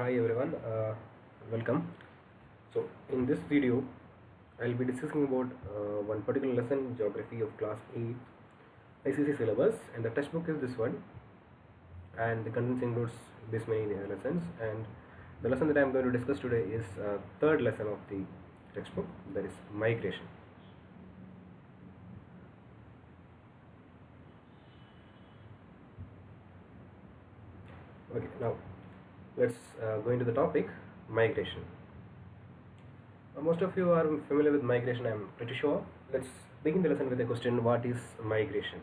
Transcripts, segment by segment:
Hi everyone, welcome. So in this video I'll be discussing about one particular lesson, geography of class 8 ICSE syllabus, and the textbook is this one, and the content includes this many lessons. And the lesson that I'm going to discuss today is third lesson of the textbook, that is migration. Okay, now let's go into the topic, migration. Most of you are familiar with migration, I'm pretty sure. Let's begin the lesson with a question: what is migration?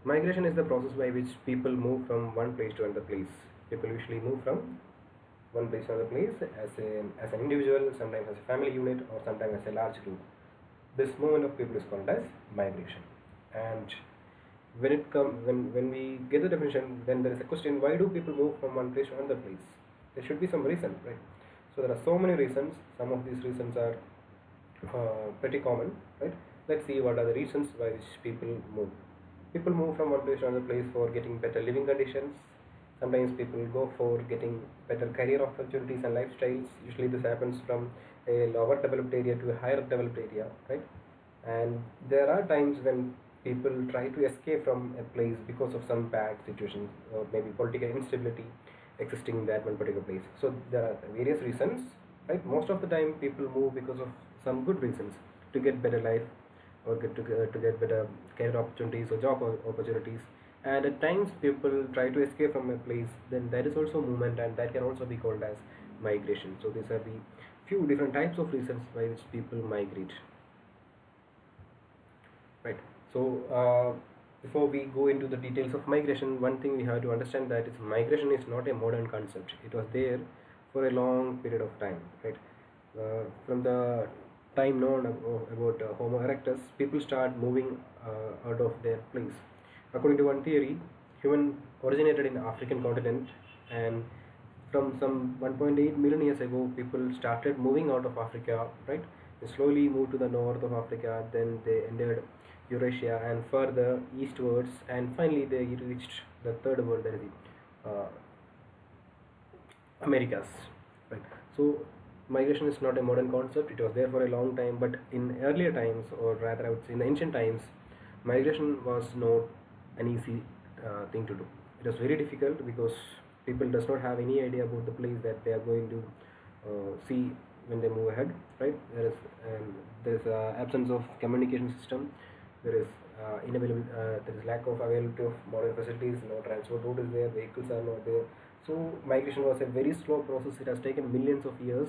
Migration is the process by which people move from one place to another place. People usually move from one place to another place as an individual, sometimes as a family unit, or sometimes as a large group. This movement of people is called as migration. And when we get the definition, then there is a question: why do people move from one place to another place? There should be some reason, right? So there are so many reasons. Some of these reasons are pretty common, right? Let's see what are the reasons why which people move. People move from one place to another place for getting better living conditions. Sometimes people go for getting better career opportunities and lifestyles. Usually this happens from a lower developed area to a higher developed area, right? And there are times when people try to escape from a place because of some bad situations or maybe political instability existing in that one particular place. So there are various reasons, right? Most of the time people move because of some good reasons, to get better life, or to get better career opportunities or job opportunities. And at times people try to escape from a place, then that is also movement, and that can also be called as migration. So these are the few different types of reasons by which people migrate, right? So before we go into the details of migration, one thing we have to understand, that is migration is not a modern concept. It was there for a long period of time, right? From the time known about Homo erectus, people start moving out of their place. According to one theory, human originated in the African continent, and from some 1.8 million years ago, people started moving out of Africa, right? They slowly moved to the north of Africa, then they entered Eurasia and further eastwards, and finally they reached the third world, that is the Americas, right? So migration is not a modern concept. It was there for a long time, but in earlier times, or rather I would say in ancient times, migration was not an easy thing to do. It was very difficult because people does not have any idea about the place that they are going to see when they move ahead, right? There is absence of communication system. There is there is lack of availability of modern facilities. No transport route is there. Vehicles are not there. So migration was a very slow process. It has taken millions of years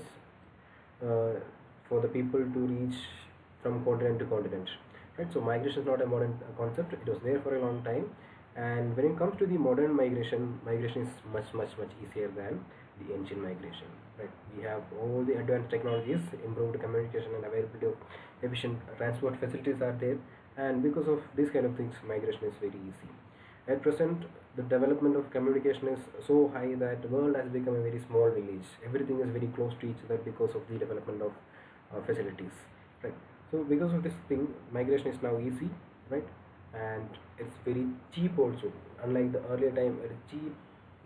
uh, for the people to reach from continent to continent, right? So migration is not a modern concept. It was there for a long time. And when it comes to the modern migration, migration is much easier than the ancient migration, right? We have all the advanced technologies, improved communication and availability of efficient transport facilities are there, and because of these kind of things, migration is very easy. At present, the development of communication is so high that the world has become a very small village. Everything is very close to each other because of the development of facilities, right? So because of this thing, migration is now easy, right? And it's very cheap also. Unlike the earlier time, it is cheap,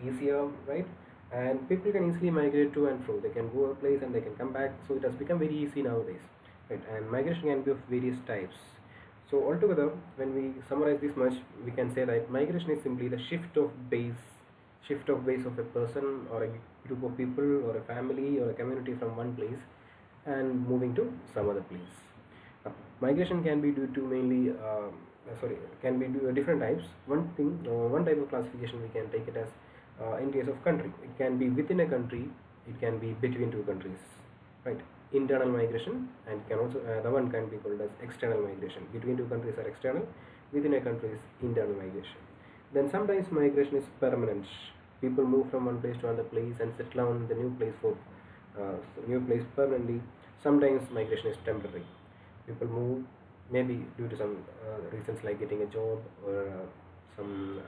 easier, right? And people can easily migrate to and fro. They can go a place and they can come back. So it has become very easy nowadays, right? And migration can be of various types. So altogether, when we summarize this much, we can say that migration is simply the shift of base of a person or a group of people or a family or a community from one place and moving to some other place. Migration can be due to mainly can be due different types. One type of classification we can take it as, in case of country, it can be within a country, it can be between two countries, right? Internal migration, and can also the one can be called as external migration. Between two countries are external, within a country is internal migration. Then sometimes migration is permanent. People move from one place to another place and settle down in the new place permanently. Sometimes migration is temporary. People move maybe due to some reasons like getting a job, or some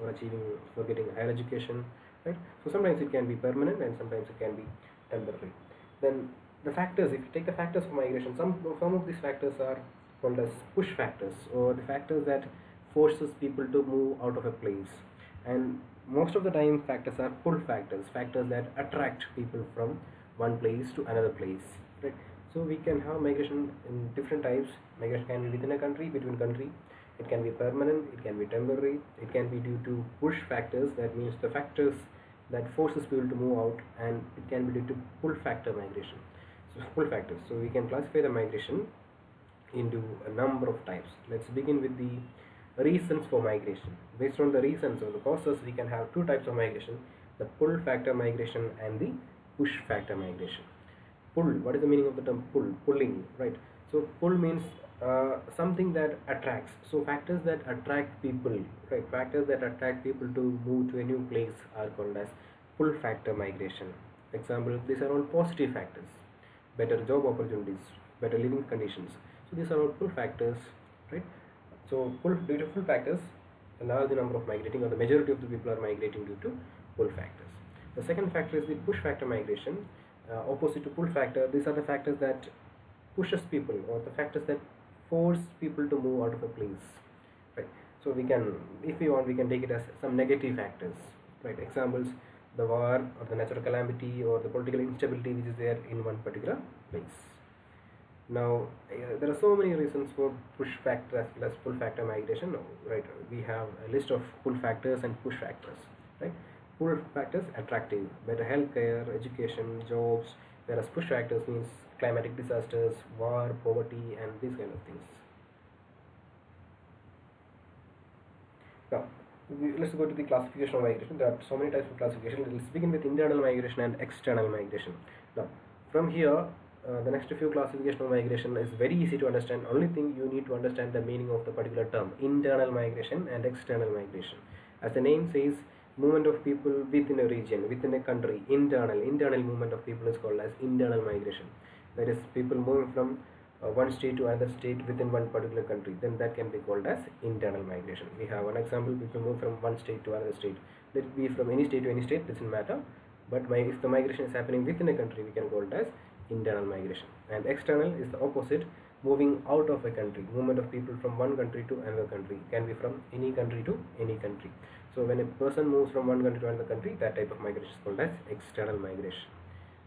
for getting higher education, right? So sometimes it can be permanent and sometimes it can be temporary. Then the factors, if you take the factors for migration, some of these factors are called as push factors, or the factors that forces people to move out of a place. And most of the time factors are pull factors, factors that attract people from one place to another place, right? So we can have migration in different types. Migration can be within a country, between country. It can be permanent, it can be temporary, it can be due to push factors, that means the factors that forces people to move out, and it can be due to pull factor migration. So pull factors, so we can classify the migration into a number of types. Let's begin with the reasons for migration. Based on the reasons or the causes, we can have two types of migration: the pull factor migration and the push factor migration. Pull, what is the meaning of the term pull? Pulling, right? So pull means something that attracts. So factors that attract people, right? Factors that attract people to move to a new place are called as pull factor migration. Example, these are all positive factors: better job opportunities, better living conditions. So these are all pull factors, right? So pull, due to pull factors, a large number of migrating, or the majority of the people are migrating due to pull factors. The second factor is the push factor migration. Opposite to pull factor, these are the factors that pushes people, or the factors that force people to move out of a place, right? So we can, if we want, we can take it as some negative factors, right? Examples: the war, or the natural calamity, or the political instability which is there in one particular place. Now there are so many reasons for push factor as well as pull factor migration, right? We have a list of pull factors and push factors, right? Pull factors: attractive, better healthcare, education, jobs, whereas push factors means climatic disasters, war, poverty, and these kind of things. Now let's go to the classification of migration. There are so many types of classification. Let's begin with internal migration and external migration. Now from here, the next few classification of migration is very easy to understand. Only thing, you need to understand the meaning of the particular term: internal migration and external migration. As the name says, movement of people within a region, within a country. Internal movement of people is called as internal migration. That is, people moving from one state to another state within one particular country, then that can be called as internal migration. We have one example: people move from one state to another state. Let it be from any state to any state, doesn't matter. But if the migration is happening within a country, we can call it as internal migration. And external is the opposite: moving out of a country. Movement of people from one country to another country, can be from any country to any country. So when a person moves from one country to another country, that type of migration is called as external migration.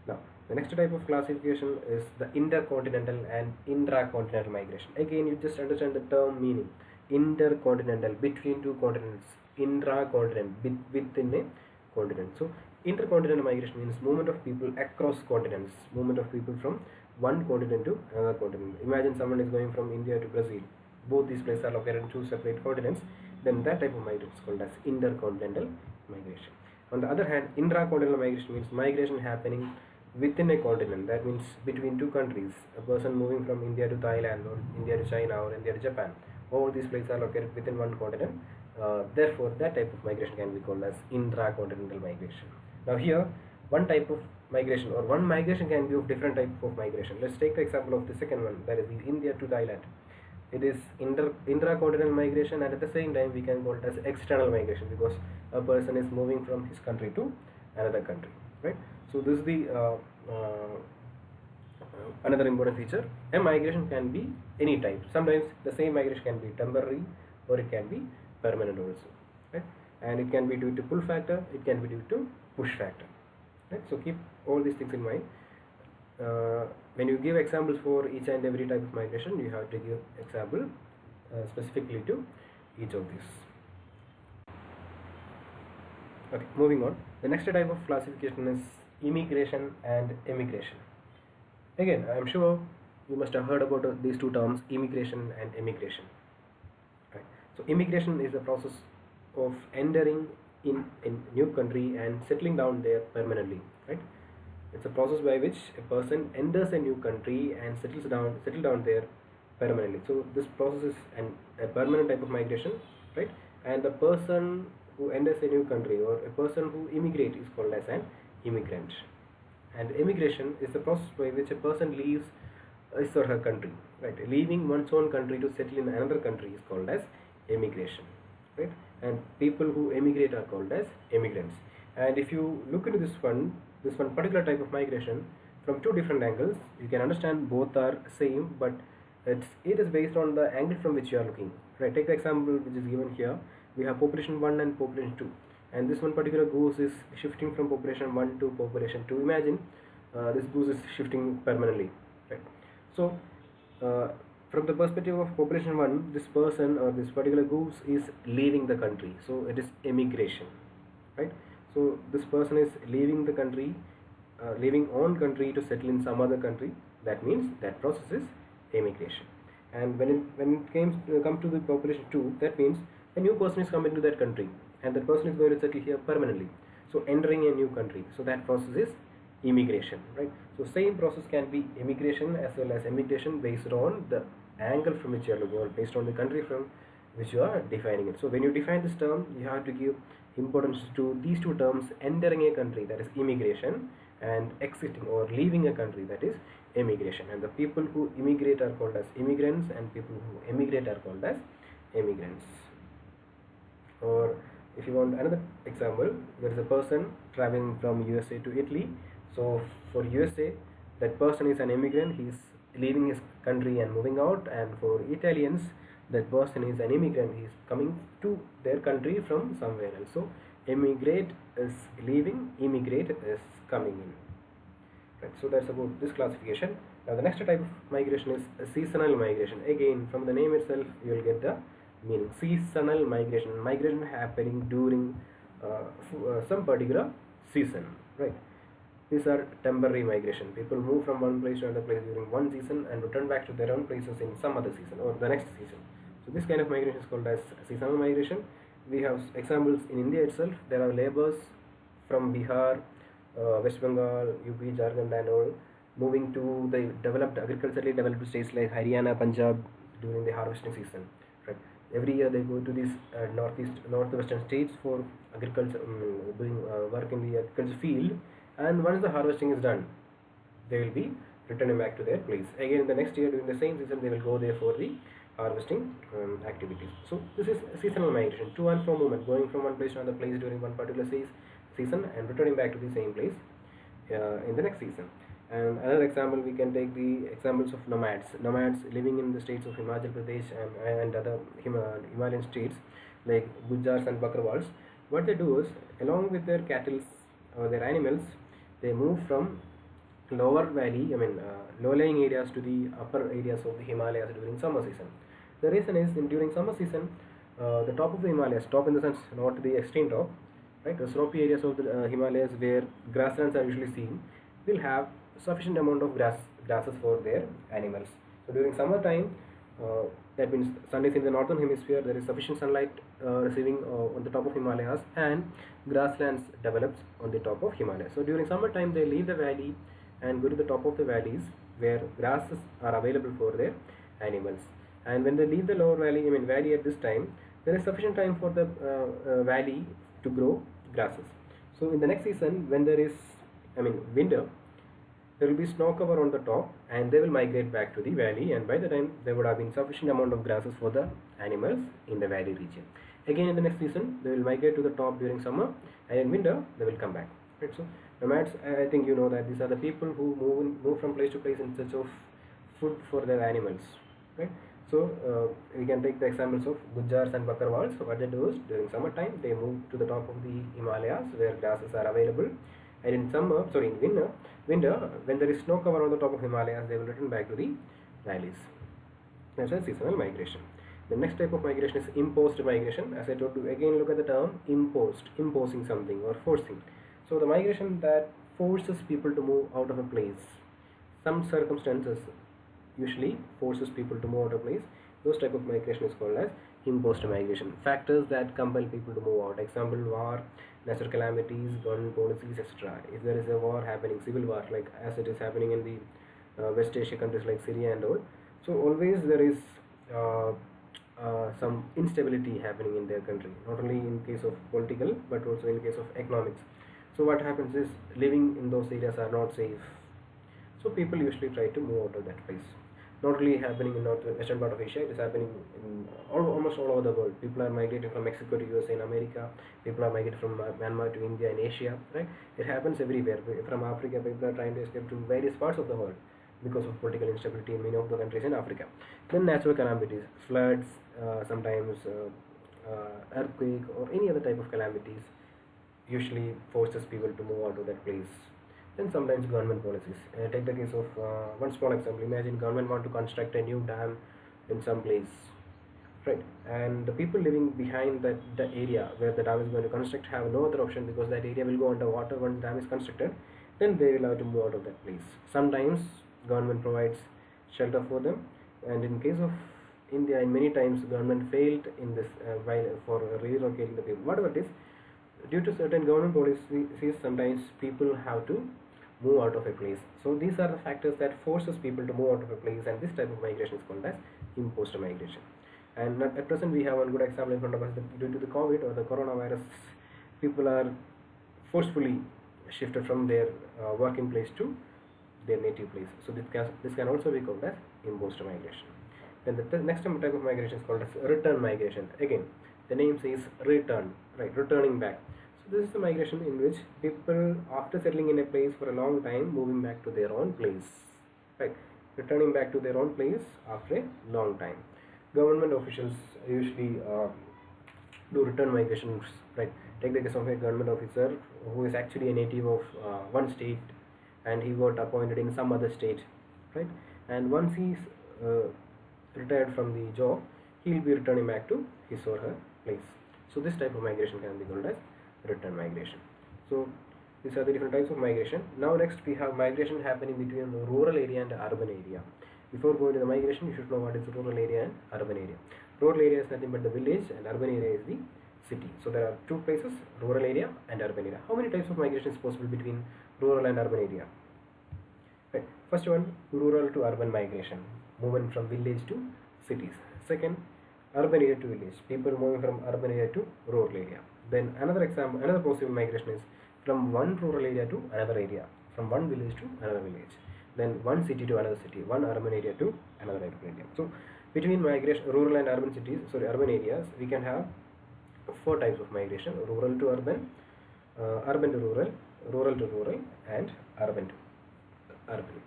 Now the next type of classification is the intercontinental and intracontinental migration. Again, you just understand the term meaning: intercontinental, between two continents; intracontinent, within a continent. So intercontinental migration means movement of people across continents, movement of people from one continent to another continent. Imagine someone is going from India to Brazil. Both these places are located in two separate continents. Then that type of migration is called as intercontinental migration. On the other hand, intracontinental migration means migration happening within a continent. That means between two countries. A person moving from India to Thailand, or India to China, or India to Japan. All these places are located within one continent. Therefore, that type of migration can be called as intracontinental migration. Now here, one type of migration, or one migration can be of different type of migration. Let's take the example of the second one, that is the India to Thailand. It is intracontinental migration, and at the same time we can call it as external migration, because a person is moving from his country to another country, right? So this is the another important feature. A migration can be any type. Sometimes the same migration can be temporary, or it can be permanent also, right? And it can be due to pull factor, it can be due to push factor, right? So keep all these things in mind. When you give examples for each and every type of migration, you have to give example specifically to each of these. Okay, moving on. The next type of classification is immigration and emigration. Again, I am sure you must have heard about these two terms, immigration and emigration. Right? So immigration is the process of entering in a new country and settling down there permanently, right? It's a process by which a person enters a new country and settles down there permanently. So this process is a permanent type of migration, right? And the person who enters a new country, or a person who immigrates, is called as an immigrant. And emigration is the process by which a person leaves his or her country, right? Leaving one's own country to settle in another country is called as emigration, right? And people who emigrate are called as immigrants. And if you look into this one particular type of migration from two different angles, you can understand both are same, but it is based on the angle from which you are looking, right? Take the example which is given here. We have population 1 and population 2. and this one particular goose is shifting from population 1 to population 2. Imagine this goose is shifting permanently, right? So uh, from the perspective of population 1, this person or this particular goose is leaving the country, so it is emigration, right? So this person is leaving the country, leaving own country to settle in some other country. That means that process is emigration. And when it comes to the population 2, that means a new person is coming to that country, and that person is going to settle here permanently, so entering a new country, so that process is immigration, right? So same process can be immigration as well as emigration based on the angle from which you are looking, or based on the country from which you are defining it. So when you define this term, you have to give importance to these two terms: entering a country, that is immigration, and exiting or leaving a country, that is emigration. And the people who immigrate are called as immigrants, and people who emigrate are called as emigrants. Or if you want another example, there is a person traveling from USA to Italy. So for USA, that person is an immigrant, he is leaving his country and moving out. And for Italians, that person is an immigrant, he is coming to their country from somewhere else. So emigrate is leaving, immigrate is coming in, right? So that's about this classification. Now the next type of migration is seasonal migration. Again, from the name itself you will get the meaning. Seasonal migration, migration happening during some particular season, right? These are temporary migration. People move from one place to another place during one season and return back to their own places in some other season or the next season. So this kind of migration is called as seasonal migration. We have examples in India itself. There are laborers from Bihar, West Bengal, UP, Jharkhand and all, moving to the agriculturally developed states like Haryana, Punjab during the harvesting season, right? Every year they go to these northwestern states for agriculture, doing work in the agriculture field. And once the harvesting is done, they will be returning back to their place. Again, the next year during the same season, they will go there for the harvesting activities. So this is seasonal migration, to and fro movement, going from one place to another place during one particular season and returning back to the same place in the next season. And another example, we can take the examples of nomads. Nomads living in the states of Himachal Pradesh and other Himalayan states like Gujars and Bakarwals. What they do is, along with their cattle or their animals, they move from lower valley, low-lying areas to the upper areas of the Himalayas during summer season. The reason is, during summer season, the top of the Himalayas, top in the sense not the extreme top, right? The slopy areas of the Himalayas where grasslands are usually seen will have sufficient amount of grasses for their animals. So during summer time, that means sun is in the northern hemisphere, there is sufficient sunlight receiving on the top of Himalayas, and grasslands develops on the top of Himalayas. So during summer time, they leave the valley and go to the top of the valleys where grasses are available for their animals. And when they leave the lower valley, valley at this time, there is sufficient time for the valley to grow grasses. So in the next season, when there is winter, there will be snow cover on the top, and they will migrate back to the valley, and by the time there would have been sufficient amount of grasses for the animals in the valley region. Again in the next season, they will migrate to the top during summer, and in winter they will come back, right? So nomads, I think you know that these are the people who move from place to place in search of food for their animals, right? So we can take the examples of Gujars and Bakarwals. So what they do is, during summer time, they move to the top of the Himalayas where grasses are available, and in winter, when there is snow cover on the top of Himalayas, they will return back to the valleys. That's a seasonal migration. The next type of migration is imposed migration. As I told you, again look at the term imposed, imposing something or forcing. So the migration that forces people to move out of a place. Some circumstances usually forces people to move out of a place. Those type of migration is called as imposed migration. Factors that compel people to move out. Example, war, natural calamities, government policies, etc. If there is a war happening, civil war, like as it is happening in the West Asia countries like Syria and all, so always there is some instability happening in their country, not only in case of political but also in case of economics. So what happens is, living in those areas are not safe, so people usually try to move out of that place. Not only happening in western part of Asia, it is happening in almost all over the world. People are migrating from Mexico to USA in America. People are migrating from Myanmar to India and Asia, right? It happens everywhere. From Africa, people are trying to escape to various parts of the world because of political instability in many of the countries in Africa. Then natural calamities, floods, sometimes earthquake or any other type of calamities, usually forces people to move out of that place. Then sometimes government policies. Take the case of one small example. Imagine government want to construct a new dam in some place, right? And the people living behind that the area where the dam is going to construct have no other option, because that area will go underwater once dam is constructed. Then they will have to move out of that place. Sometimes government provides shelter for them, and in case of India, in many times government failed in this while for relocating the people. Whatever it is, due to certain government policies, sometimes people have to move out of a place. So these are the factors that forces people to move out of a place, and this type of migration is called as imposed migration. And at present we have one good example in front of us. Due to the COVID or the coronavirus, people are forcefully shifted from their working place to their native place. So this can also be called as imposed migration. Then the next type of migration is called as return migration. Again, the name says return, right? Returning back. So this is the migration in which people, after settling in a place for a long time, moving back to their own place, right? Returning back to their own place after a long time. Government officials usually do return migrations, right? Take the case of a government officer who is actually a native of one state, and he got appointed in some other state, right? And once he's retired from the job, he will be returning back to his or her place. So this type of migration can be called as return migration. So these are the different types of migration. Now next we have migration happening between the rural area and the urban area. Before going to the migration, you should know what is rural area and urban area. Rural area is nothing but the village, and urban area is the city. So there are two places, rural area and urban area. How many types of migration is possible between rural and urban area? Right. First one, rural to urban migration, movement from village to cities. Second, urban area to village, people moving from urban area to rural area. Then another example, another possible migration is from one rural area to another area, from one village to another village. Then one city to another city, one urban area to another urban area. So between migration, rural and urban cities, urban areas, we can have four types of migration: rural to urban, urban to rural, rural to rural, and urban to urban.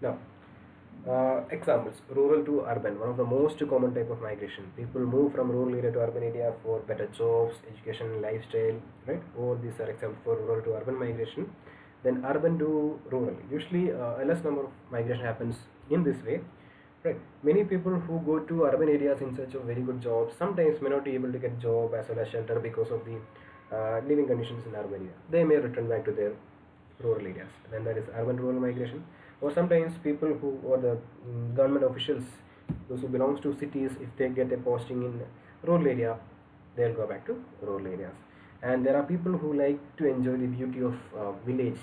Now, examples: rural to urban, one of the most common type of migration. People move from rural area to urban area for better jobs, education, lifestyle, right? All these are examples for rural to urban migration. Then urban to rural, usually a less number of migration happens in this way, right? Many people who go to urban areas in search of very good jobs sometimes may not be able to get job as well as shelter because of the living conditions in urban area. They may return back to their rural areas. Then there is urban rural migration. Or sometimes people who, or the government officials, those who belongs to cities, if they get a posting in rural area, they'll go back to rural areas. And there are people who like to enjoy the beauty of village.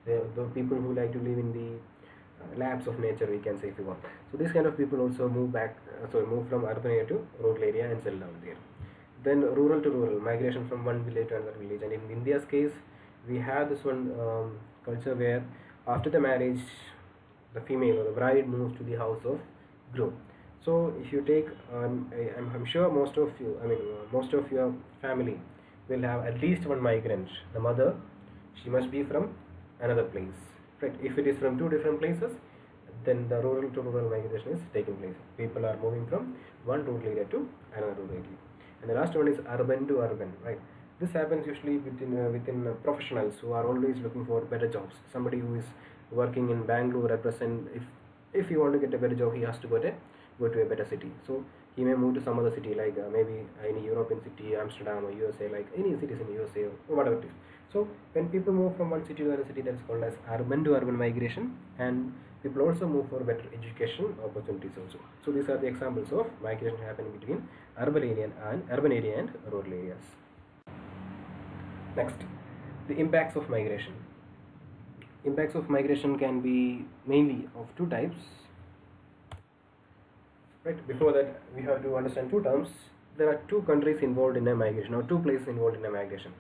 The people who like to live in the labs of nature, we can say, if you want. So these kind of people also move back, move from urban area to rural area and settle down there. Then rural to rural, migration from one village to another village. And in India's case, we have this one culture where after the marriage, the female or the bride moves to the house of groom. So if you take, I'm sure most of you, most of your family will have at least one migrant. The mother, she must be from another place, right? If it is from two different places, then the rural to rural migration is taking place. People are moving from one rural area to another rural area. And the last one is urban to urban, right? This happens usually within professionals who are always looking for better jobs. Somebody who is working in Bangalore represent, if you want to get a better job, he has to go to a better city. So he may move to some other city, like maybe any European city, Amsterdam or USA, like any cities in USA or whatever it is. So when people move from one city to another city, that is called as urban to urban migration. And people also move for better education opportunities also. So these are the examples of migration happening between urban area and rural areas. Next, the impacts of migration. Impacts of migration can be mainly of two types. Right, before that we have to understand two terms. There are two countries involved in a migration, or two places involved in a migration.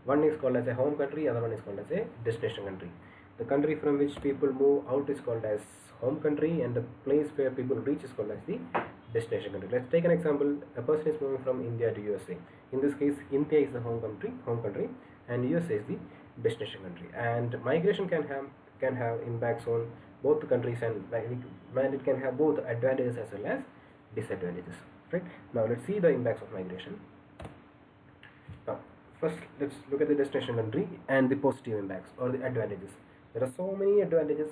One is called as a home country, other one is called as a destination country. The country from which people move out is called as home country, and the place where people reach is called as the destination country. Let's take an example. A person is moving from India to USA. In this case, India is the home country, and USA is the destination country. And migration can have impacts on both the countries, and it can have both advantages as well as disadvantages. Right? Now let's see the impacts of migration. Now, First, let's look at the destination country and the positive impacts or the advantages. There are so many advantages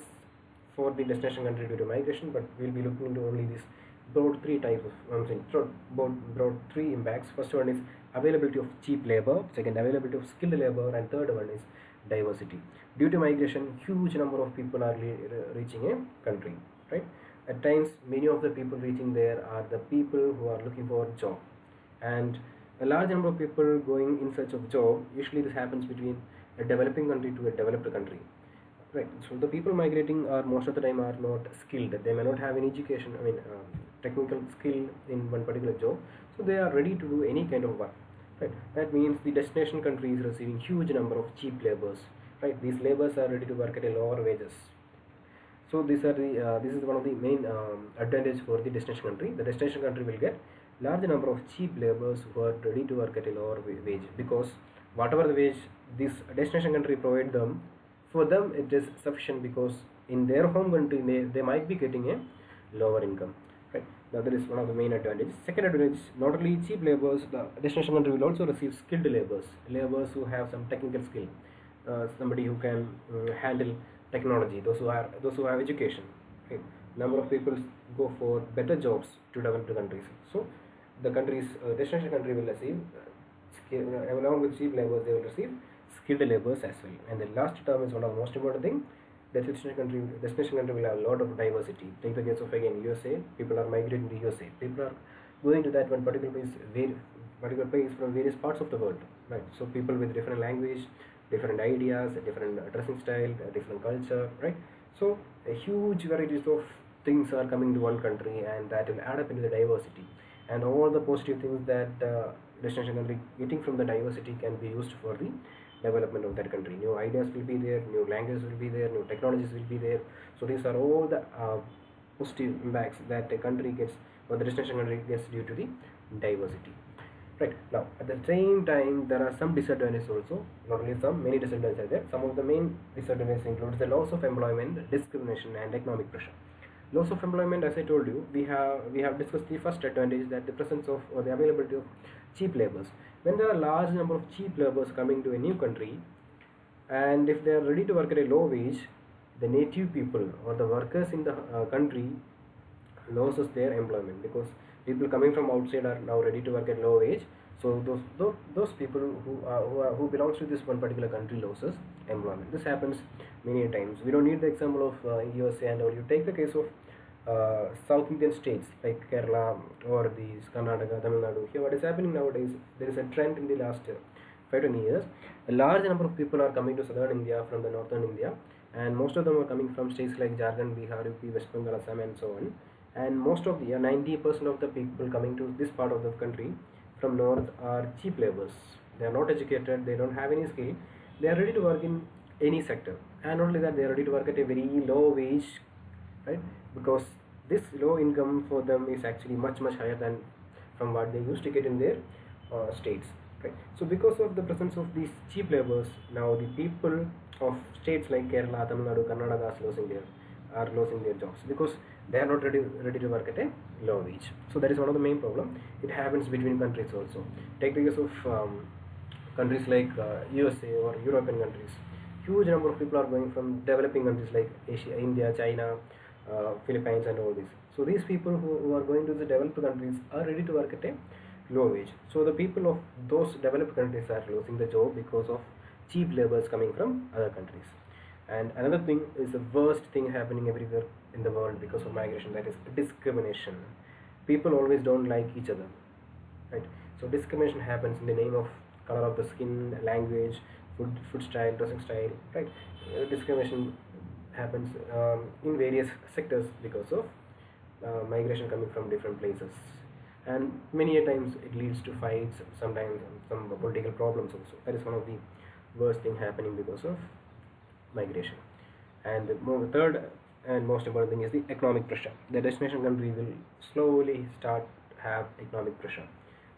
for the destination country due to migration, but we'll be looking into only these broad three types of broad three impacts. First one is availability of cheap labor, second availability of skilled labor, and third one is diversity. Due to migration, huge number of people are reaching a country, right? At times, many of the people reaching there are the people who are looking for a job, and a large number of people going in search of job. Usually this happens between a developing country to a developed country, right? So the people migrating are most of the time are not skilled. They may not have any education, technical skill in one particular job, so they are ready to do any kind of work, right? That means the destination country is receiving huge number of cheap laborers, right? These laborers are ready to work at a lower wages. So these are the this is one of the main advantage for the destination country. The destination country will get large number of cheap laborers who are ready to work at a lower wage, because whatever the wage this destination country provide them, for them it is sufficient, because in their home country they might be getting a lower income, right? Now that is one of the main advantages. Second advantage, not only cheap laborers, the destination country will also receive skilled laborers who have some technical skill, somebody who can handle technology, those who have education, right? Number of people go for better jobs to developed countries. So the countries destination country will receive along with cheap laborers, they will receive skilled laborers as well. And the last term is one of the most important thing. The destination country will have a lot of diversity. Take the case of again USA. People are migrating to USA. People are going to that one particular place from various parts of the world, right? So people with different language, different ideas, different dressing style, different culture, right? So a huge varieties of things are coming to one country, and that will add up into the diversity. And all the positive things that destination country getting from the diversity can be used for the development of that country. New ideas will be there, new languages will be there, new technologies will be there. So these are all the positive impacts that a country gets, or the destination country gets, due to the diversity. Right. Now, at the same time, there are some disadvantages also. Not only some, many disadvantages are there. Some of the main disadvantages include the loss of employment, discrimination, and economic pressure. Loss of employment, as I told you, we have discussed the first advantage, that the presence of or the availability of cheap laborers. When there are large number of cheap laborers coming to a new country, and if they are ready to work at a low wage, the native people or the workers in the country loses their employment, because people coming from outside are now ready to work at low wage. So those people who belongs to this one particular country loses employment. This happens many times. We don't need the example of USA and all. You take the case of South Indian states like Kerala or these Karnataka, Tamil Nadu. Here, what is happening nowadays? There is a trend in the last 5 to 10 years. A large number of people are coming to southern India from the northern India, and most of them are coming from states like Jharkhand, Bihar, UP, West Bengal, Assam, and so on. And most of the 90% of the people coming to this part of the country from north are cheap laborers. They are not educated, they don't have any skill, they are ready to work in any sector, and not only that, they are ready to work at a very low wage, right? Because this low income for them is actually much higher than from what they used to get in their states, right? So because of the presence of these cheap laborers, now the people of states like Kerala, Tamil Nadu, Karnataka are losing their jobs, because they are not ready to work at a low wage. So that is one of the main problem. It happens between countries also. Take the case of countries like USA or European countries. Huge number of people are going from developing countries like Asia, India, China, Philippines, and all this. So these people who are going to the developed countries are ready to work at a low wage. So the people of those developed countries are losing the job because of cheap laborers coming from other countries. And another thing is the worst thing happening everywhere in the world because of migration, that is discrimination. People always don't like each other, right? So discrimination happens in the name of color of the skin, language, food style, dressing style, right? Discrimination happens in various sectors because of migration coming from different places, and many a times it leads to fights, sometimes some political problems also. That is one of the worst thing happening because of migration. And the third and most important thing is the economic pressure. The destination country will slowly start have economic pressure.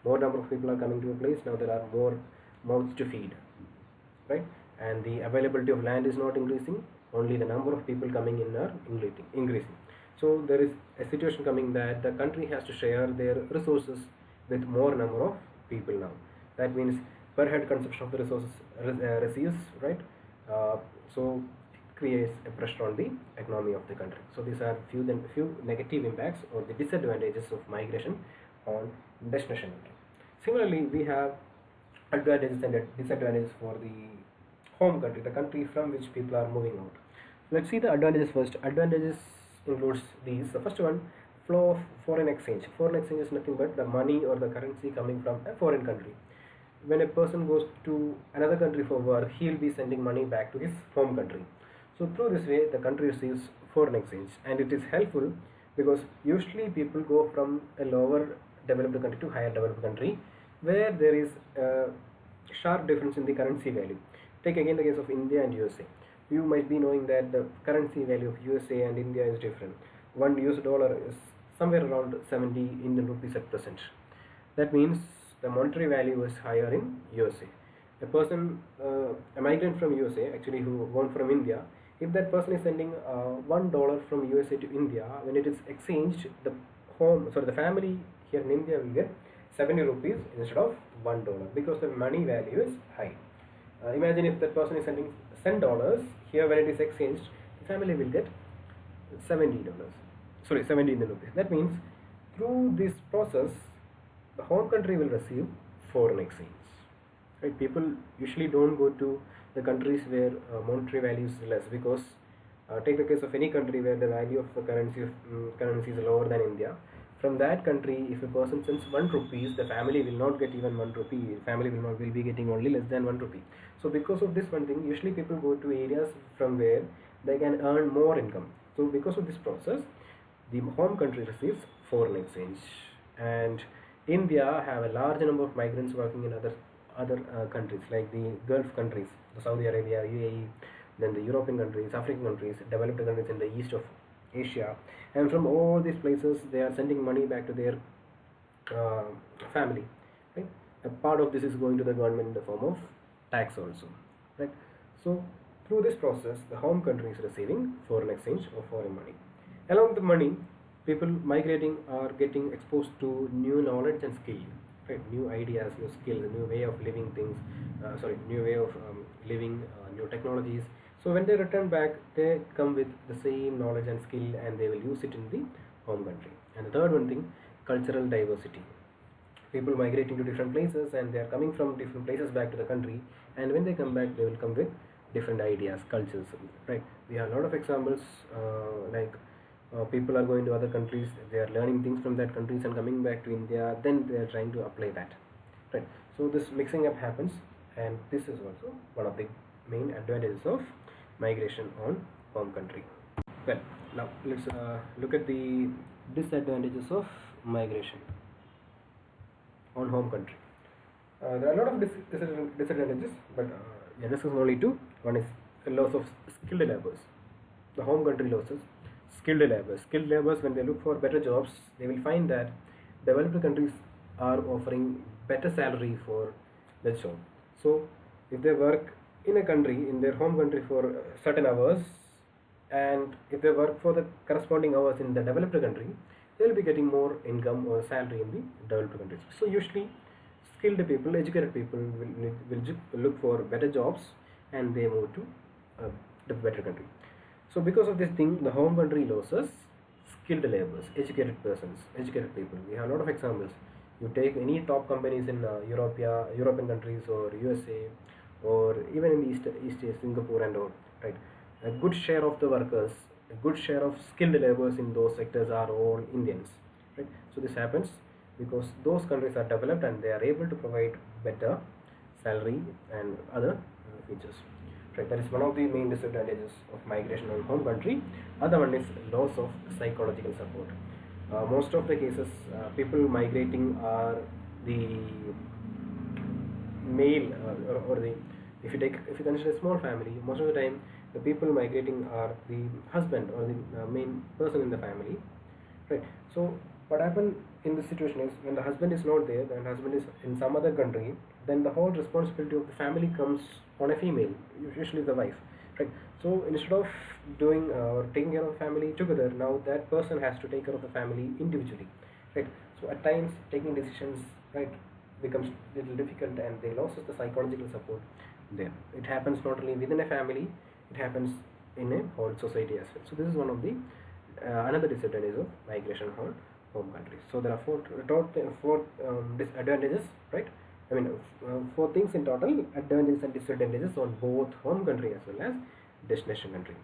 More number of people are coming to a place, now there are more mouths to feed, right? And the availability of land is not increasing, only the number of people coming in are increasing. So there is a situation coming that the country has to share their resources with more number of people now. That means per head consumption of the resources receives, right? uh, so it creates a pressure on the economy of the country. So these are few negative impacts or the disadvantages of migration on destination country. Similarly, we have advantages and disadvantages for the home country, the country from which people are moving out. Let's see the advantages first. Advantages includes these. The first one, flow of foreign exchange. Foreign exchange is nothing but the money or the currency coming from a foreign country. When a person goes to another country for work, he'll be sending money back to his home country. So through this way, the country receives foreign exchange, and it is helpful because usually people go from a lower developed country to higher developed country where there is a sharp difference in the currency value. Take again the case of India and USA. You might be knowing that the currency value of USA and India is different. One US dollar is somewhere around 70 Indian rupees at present. That means the monetary value is higher in USA. A person, a migrant from USA, actually who gone from India, if that person is sending $1 from USA to India, when it is exchanged, the family here in India will get 70 rupees instead of $1 because the money value is high. Imagine if that person is sending $10 here, when it is exchanged, the family will get $70. Sorry, 70 Indian rupees. That means through this process, the home country will receive foreign exchange. Right? People usually don't go to the countries where monetary value is less because take the case of any country where the value of the currency is lower than India. From that country, if a person sends 1 rupees, the family will not get even 1 rupee. Family will be getting only less than 1 rupee. So because of this one thing, usually people go to areas from where they can earn more income. So because of this process, the home country receives foreign exchange. And India have a large number of migrants working in other countries like the Gulf countries, the Saudi Arabia, UAE, then the European countries, African countries, developed countries in the east of Asia, and from all these places they are sending money back to their family. Right? A part of this is going to the government in the form of tax also. Right? So through this process, the home country is receiving foreign exchange or foreign money. Along with the money, people migrating are getting exposed to new knowledge and skill. Right? New ideas, new skills, new way of living things. New way of living, new technologies. So when they return back, they come with the same knowledge and skill, and they will use it in the home country. And the third one thing, cultural diversity. People migrating to different places, and they are coming from different places back to the country. And when they come back, they will come with different ideas, cultures. Right? We have a lot of examples people are going to other countries, they are learning things from that countries and coming back to India, then they are trying to apply that. Right? So this mixing up happens, and this is also one of the main advantages of migration on home country. Well, now let's look at the disadvantages of migration on home country. There are a lot of disadvantages, but this is only two. One is the loss of skilled laborers. The home country losses skilled laborers. Skilled laborers, when they look for better jobs, they will find that developed countries are offering better salary for the job. So if they work in a country, in their home country for certain hours, and if they work for the corresponding hours in the developed country, they will be getting more income or salary in the developed countries. So usually skilled people, educated people will look for better jobs, and they move to the better country. So because of this thing, the home country loses skilled laborers, educated persons, educated people. We have a lot of examples. You take any top companies in European countries or USA, or even in the East Asia, Singapore and all, right? A good share of the workers, a good share of skilled laborers in those sectors are all Indians, right? So this happens because those countries are developed and they are able to provide better salary and other features. Right, that is one of the main disadvantages of migration on home country. Other one is loss of psychological support. Most of the cases, people migrating are the male or the if you consider a small family, most of the time the people migrating are the husband or the main person in the family. Right. So what happens in this situation is when the husband is not there, then husband is in some other country, then the whole responsibility of the family comes on a female, usually the wife. Right. So instead of doing or taking care of the family together, now that person has to take care of the family individually. Right. So at times taking decisions, right, becomes little difficult, and they lose the psychological support there. It happens not only within a family, it happens in a whole society as well. So this is one of the another disadvantage of migration on home countries. So there are four disadvantages, right? I mean, four things in total: advantages and disadvantages on both home country as well as destination country.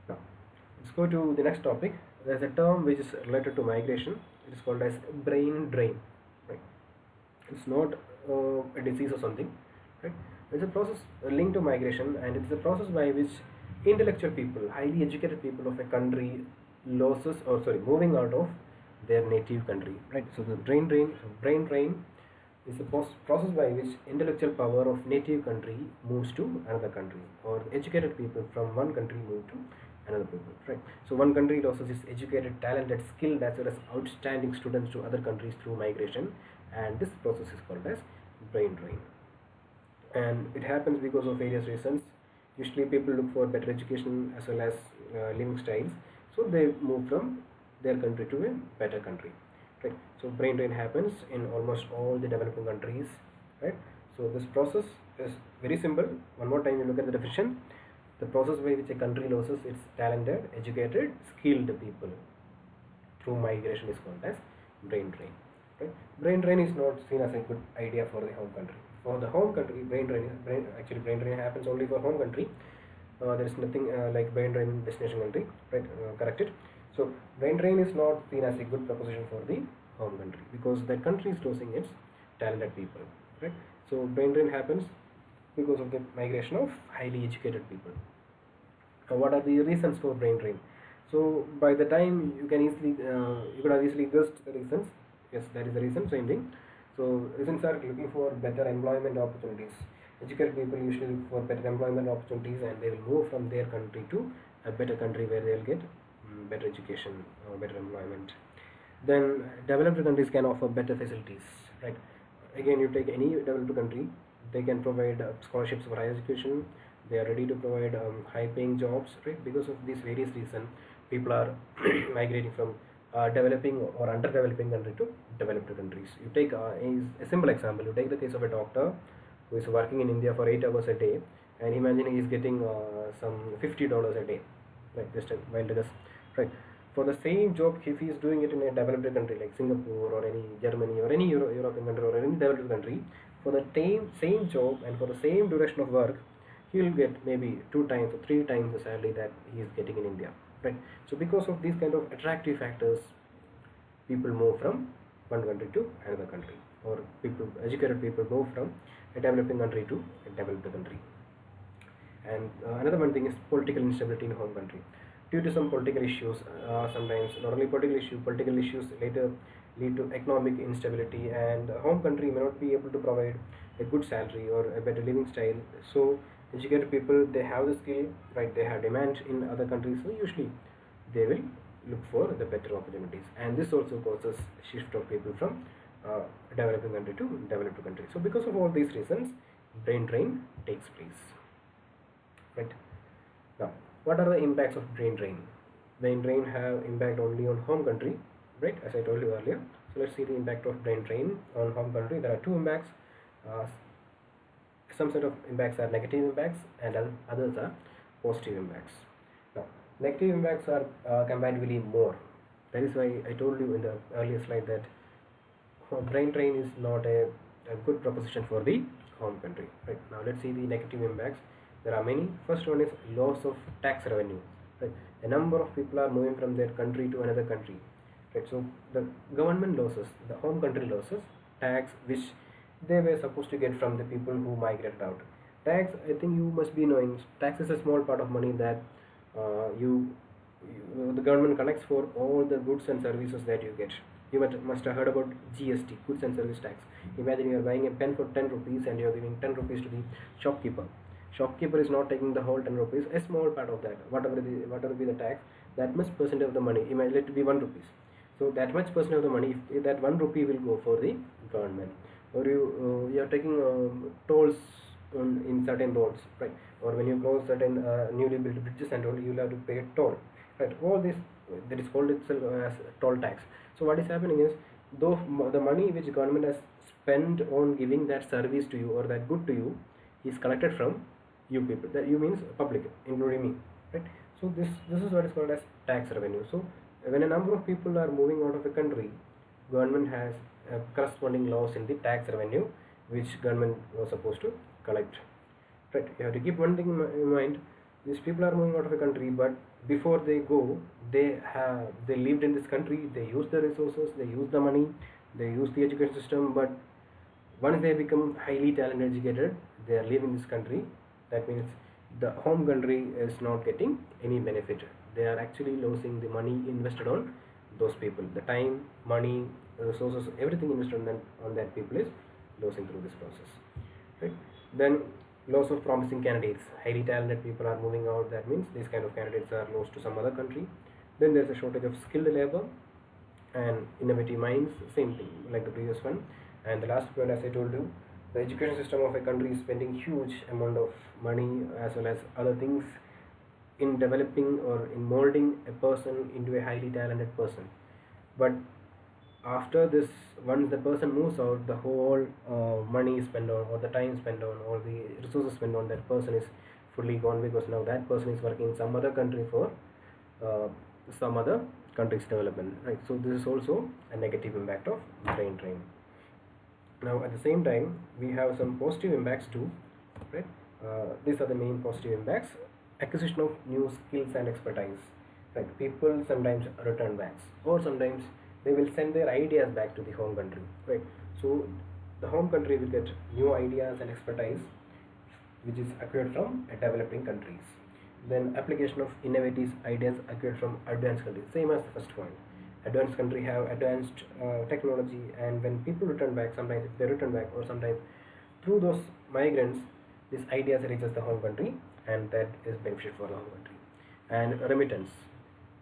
Now, let's go to the next topic. There's a term which is related to migration. It is called as brain drain. Right? It's not a disease or something. Right? It's a process linked to migration, and it's a process by which intellectual people, highly educated people of a country, moving out of their native country. Right? So the brain drain is a process by which intellectual power of native country moves to another country, or educated people from one country move to another people, right? So one country loses its educated, talented, skilled as well as outstanding students to other countries through migration, and this process is called as brain drain. And it happens because of various reasons. Usually people look for better education as well as living styles, so they move from their country to a better country. Right. So brain drain happens in almost all the developing countries, right? So this process is very simple. One more time, you look at the definition. The process by which a country loses its talented, educated, skilled people through migration is called as brain drain. Right? Brain drain is not seen as a good idea for the home country. For the home country, brain drain happens only for home country. There is nothing like brain drain in destination country, right? Corrected. So brain drain is not seen as a good proposition for the home country because that country is losing its talented people, right? So brain drain happens because of the migration of highly educated people. Now, what are the reasons for brain drain? So by the time you could have easily guessed the reasons. Yes, that is the reason. Same thing. So reasons are looking for better employment opportunities. Educated people usually look for better employment opportunities, and they will move from their country to a better country where they will get better education or better employment. Then developed countries can offer better facilities, right? Again, you take any developed country, they can provide scholarships for higher education. They are ready to provide high paying jobs, right? Because of these various reasons, people are migrating from developing or underdeveloping country to developed countries. You take a simple example. You take the case of a doctor who is working in India for 8 hours a day, and imagine he is getting some $50 a day, like just a wild guess, right? For the same job, if he is doing it in a developed country like Singapore or any Germany or any European country or any developed country, for the same job and for the same duration of work, he will get maybe 2 times or 3 times the salary that he is getting in India, right? So because of these kind of attractive factors, people move from one country to another country, or educated people move from a developing country to a developed country. And another one thing is political instability in home country. Due to some political issues, sometimes not only political issues later lead to economic instability, and home country may not be able to provide a good salary or a better living style. So educated people, they have the skill, right? They have demand in other countries, so usually they will look for the better opportunities, and this also causes shift of people from developing country to developed country. So because of all these reasons, brain drain takes place, right? Now, what are the impacts of brain drain? Brain drain have impact only on home country, right? As I told you earlier. So let's see the impact of brain drain on home country. There are two impacts. Some set of impacts are negative impacts, and others are positive impacts. Now, negative impacts are comparatively more. That is why I told you in the earlier slide that brain drain is not a good proposition for the home country, right? Now let's see the negative impacts. There are many. First one is loss of tax revenue, right? A number of people are moving from their country to another country, right? So the government losses, the home country losses tax which they were supposed to get from the people who migrated out. Tax, I think you must be knowing, tax is a small part of money that the government collects for all the goods and services that you get. You must have heard about GST, goods and service tax. Imagine you are buying a pen for 10 rupees and you are giving 10 rupees to the shopkeeper. Shopkeeper is not taking the whole 10 rupees, a small part of that, whatever be the tax, that much percent of the money, imagine it to be 1 rupees. So that much percent of the money, if that 1 rupee will go for the government. Or you are taking tolls in certain roads, right? Or when you cross certain newly built bridges and all, you will have to pay a toll, right? All this, that is called itself as toll tax. So what is happening is, though the money which government has spent on giving that service to you or that good to you is collected from you people. That you means public, including me, right? So this is what is called as tax revenue. So when a number of people are moving out of the country, government has corresponding laws in the tax revenue which government was supposed to collect, right? You have to keep one thing in mind. These people are moving out of the country, but before they go, they lived in this country, they use the resources, they use the money, they use the education system, but once they become highly talented educated, they are leaving this country. That means the home country is not getting any benefit. They are actually losing the money invested on those people. The time, money, resources, everything invested on that people is losing through this process, right? Then loss of promising candidates. Highly talented people are moving out. That means these kind of candidates are lost to some other country. Then there's a shortage of skilled labor and innovative minds. Same thing like the previous one. And the last point, as I told you, the education system of a country is spending huge amount of money as well as other things in developing or in molding a person into a highly talented person. But after this, once the person moves out, the whole money spent on, or the time spent on, or the resources spent on that person is fully gone, because now that person is working in some other country for uh, some other country's development, right? So this is also a negative impact of brain drain. Now at the same time, we have some positive impacts too, right? These are the main positive impacts. Acquisition of new skills and expertise, right? People sometimes return back, or sometimes they will send their ideas back to the home country, right? So the home country will get new ideas and expertise which is acquired from developing countries. Then application of innovative ideas acquired from advanced countries, same as the first point. Advanced country have advanced technology, and when people return back, sometimes if they return back, or sometimes through those migrants, these ideas reaches the home country, and that is beneficial for the home country. And remittance,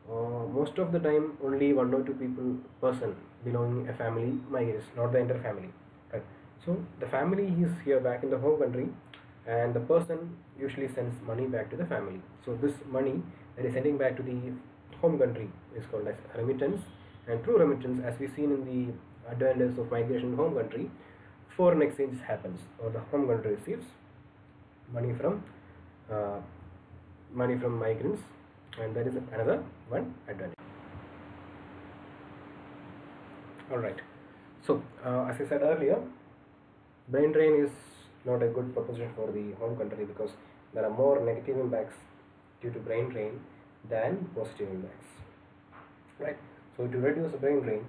most of the time only one or two people person belonging a family migrates, not the entire family, right? So the family is here back in the home country, and the person usually sends money back to the family. So this money that is sending back to the home country is called as remittance. And through remittance, as we seen in the advantages of migration in home country, foreign exchange happens, or the home country receives money from uh, migrants, and that is another one advantage. All right. So as I said earlier, brain drain is not a good proposition for the home country, because there are more negative impacts due to brain drain than positive impacts, right? So to reduce the brain drain,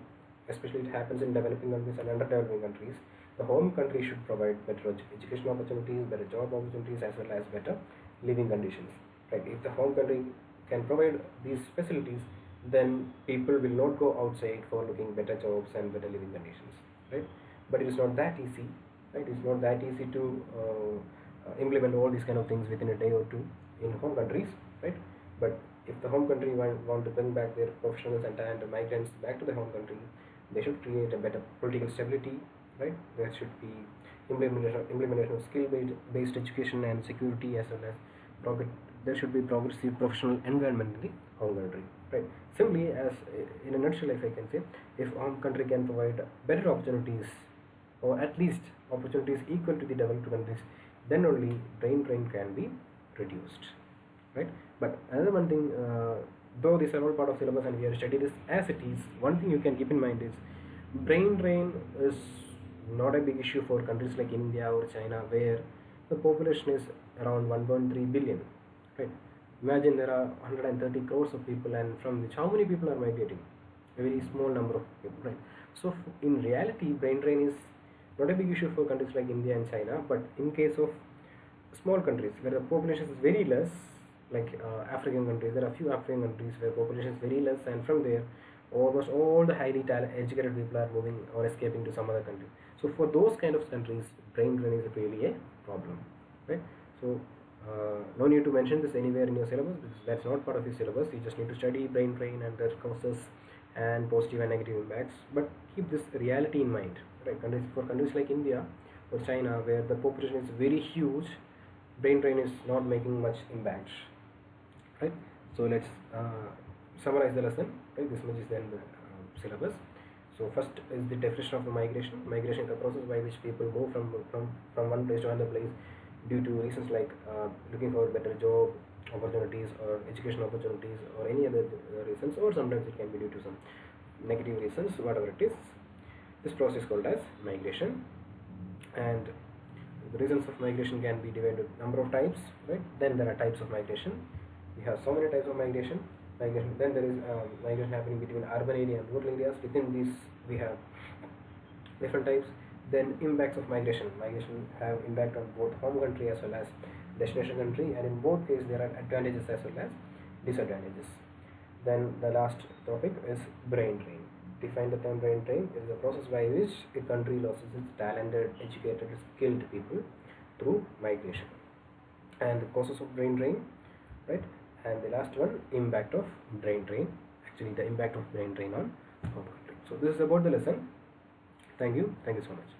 especially it happens in developing countries and underdeveloping countries, the home country should provide better education opportunities, better job opportunities, as well as better living conditions, right? If the home country can provide these facilities, then people will not go outside for looking better jobs and better living conditions, right? But it is not that easy, right? It's not that easy to implement all these kind of things within a day or two in home countries, right? But if the home country want to bring back their professionals and talented migrants back to the home country, they should create a better political stability, right? There should be implementation of skill-based education and security, as well as there should be progressive professional environment in the home country, right? Simply, as in a nutshell, if I can say, if home country can provide better opportunities, or at least opportunities equal to the developed countries, then only brain drain can be reduced, right? But another one thing, though these are all part of syllabus and we have studied this as it is, one thing you can keep in mind is brain drain is not a big issue for countries like India or China, where the population is around 1.3 billion, right? Imagine there are 130 crores of people, and from which how many people are migrating? A very small number of people, right? So in reality, brain drain is not a big issue for countries like India and China, but in case of small countries where the population is very less, like African countries, there are few African countries where population is very less, and from there almost all the highly educated people are moving or escaping to some other country. So for those kind of countries, brain drain is really a problem, right? So no need to mention this anywhere in your syllabus, because that's not part of your syllabus. You just need to study brain drain and their causes and positive and negative impacts, but keep this reality in mind, right? For countries like India or China, where the population is very huge, brain drain is not making much impact, right? So let's summarize the lesson, right? This much is then the syllabus. So first is the definition of the migration. Migration is the process by which people move from one place to another place due to reasons like looking for better job opportunities or education opportunities or any other reasons, or sometimes it can be due to some negative reasons, whatever it is. This process is called as migration. And the reasons of migration can be divided into number of types, right? Then there are types of migration. We have so many types of migration. Then there is migration happening between urban area and rural areas. Within these we have different types. Then impacts of migration. Migration have impact on both home country as well as destination country, and in both cases there are advantages as well as disadvantages. Then the last topic is brain drain. Define the term brain drain. It is a process by which a country loses its talented, educated, skilled people through migration. And the causes of brain drain, right? And the last one, impact of brain drain. Actually, the impact of brain drain on home country. So this is about the lesson. Thank you so much.